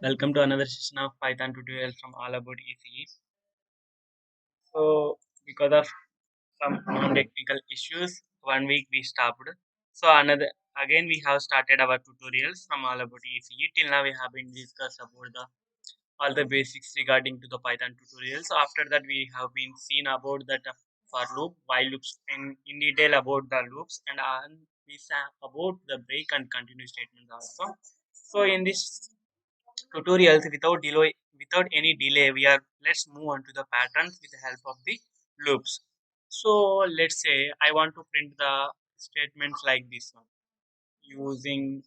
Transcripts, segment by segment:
Welcome to another session of Python tutorial from All About ECE. So, because of some non-technical issues, 1 week we stopped. So another again we have started our tutorials from All About ECE. Till now we have been discussed about the all the basics regarding to the Python tutorials. So after that we have been seen about that for loop, while loops in detail about the loops, and we saw about the break and continue statements also. So in this tutorials without any delay let's move on to the patterns with the help of the loops. So let's say I want to print the statements like this one using,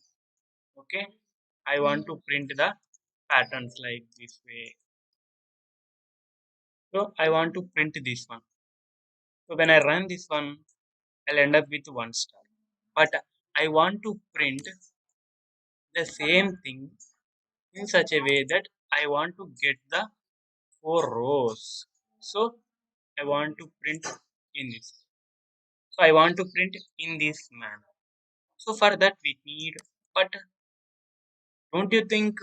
okay, I want to print the patterns like this way. So I want to print this one. So when I run this one, I'll end up with 1 star, but I want to print the same thing in such a way that I want to get the 4 rows. So I want to print in this. So I want to print in this manner. So for that we need, but don't you think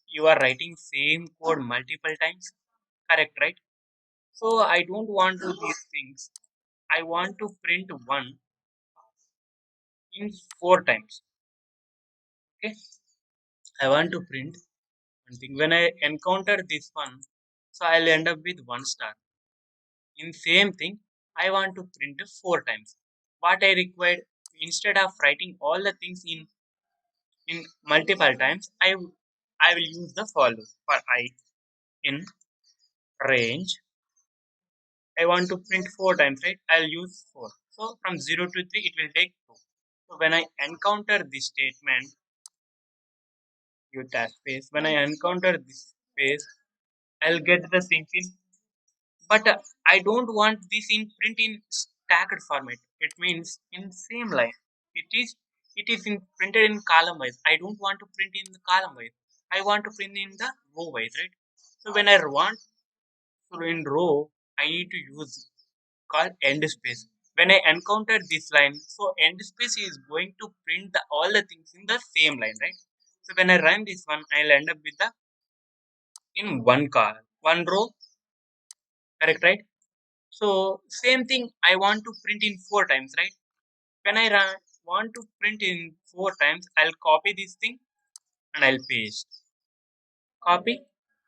you are writing same code multiple times? Correct, right? So I don't want to do these things. I want to print one in 4 times. Okay. I want to print one thing. When I encounter this one, so I'll end up with 1 star. In same thing, I want to print 4 times. What I required, instead of writing all the things in multiple times, I will use the for loop. For I in range, I want to print 4 times, right? I'll use 4. So from 0 to 3, it will take 2. So when I encounter this statement, you tap space. When I encounter this space, I'll get the things in. But I don't want this in print in stacked format. It means in same line. It is it is in printed in column wise. I don't want to print in the column wise. I want to print in the row wise, right? So when I want to in row, I need to use called end space. When I encounter this line, so end space is going to print all the things in the same line, right? So when I run this one, I'll end up with the in one column, one row, correct, right? So same thing I want to print in 4 times, right? When I want to print in 4 times, I'll copy this thing and I'll paste. Copy,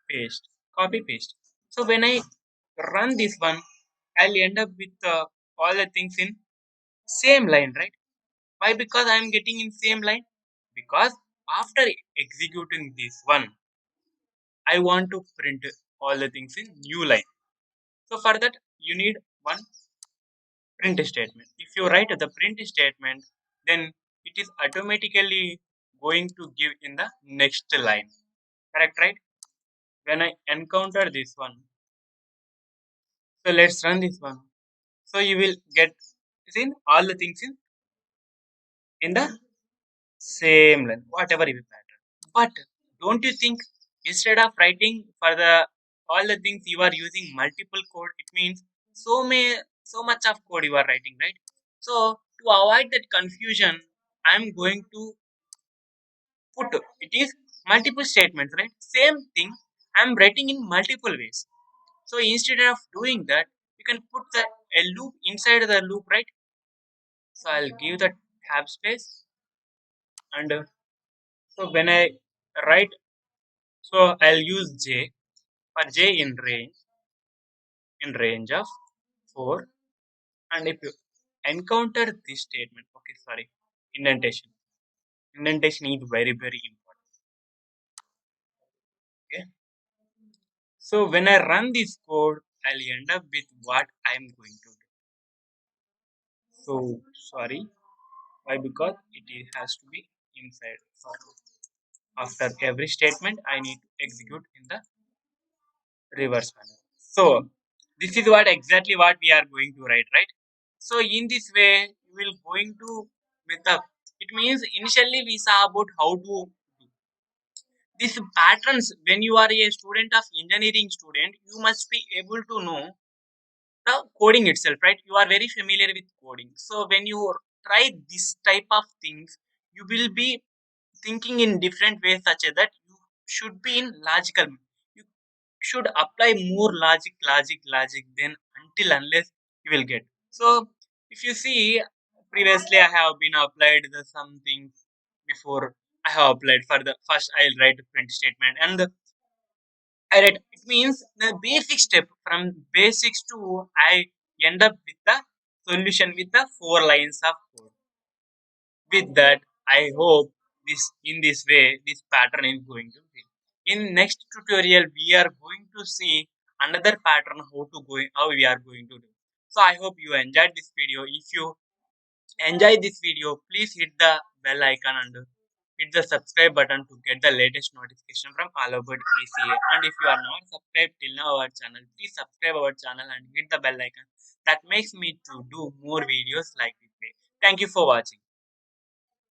paste, copy, paste. So when I run this one, I'll end up with all the things in same line, right? Why? Because I'm getting in same line. Because after executing this one, I want to print all the things in new line. So for that, you need one print statement. If you write the print statement, then it is automatically going to give in the next line. Correct, right? When I encounter this one, so let's run this one. So you will get in all the things in the same line, whatever you pattern. But don't you think instead of writing for the all the things you are using multiple code, it means so much of code you are writing, right? So to avoid that confusion, I'm going to put it is multiple statements, right? Same thing I'm writing in multiple ways. So instead of doing that, you can put a loop inside the loop, right? So I'll give the tab space, and so when I write, so I'll use j for j in range of 4. And if you encounter this statement, okay, sorry, indentation. Indentation is very important. Okay. So when I run this code, I'll end up with what I'm going to do. So sorry, why? Because has to be inside for loop. After every statement, I need to execute in the reverse manner. So this is what exactly what we are going to write, right? So in this way, we will going to with the. It means initially we saw about how to do these patterns. When you are a student of engineering student, you must be able to know the coding itself, right? You are very familiar with coding. So when you try this type of things, you will be thinking in different ways such as that should be in logical. You should apply more logic, then until unless you will get. So if you see, previously I have been applied the something before I have applied for the first I'll write a print statement and I write it means the basic step from basics to I end up with the solution with the 4 lines of code. With that, I hope this in this way this pattern is going to be. In next tutorial, we are going to see another pattern how we are going to do. So I hope you enjoyed this video. If you enjoy this video, please hit the bell icon and hit the subscribe button to get the latest notification from All About ECA. And if you are not subscribed till now our channel, please subscribe our channel and hit the bell icon. That makes me to do more videos like this way. Thank you for watching.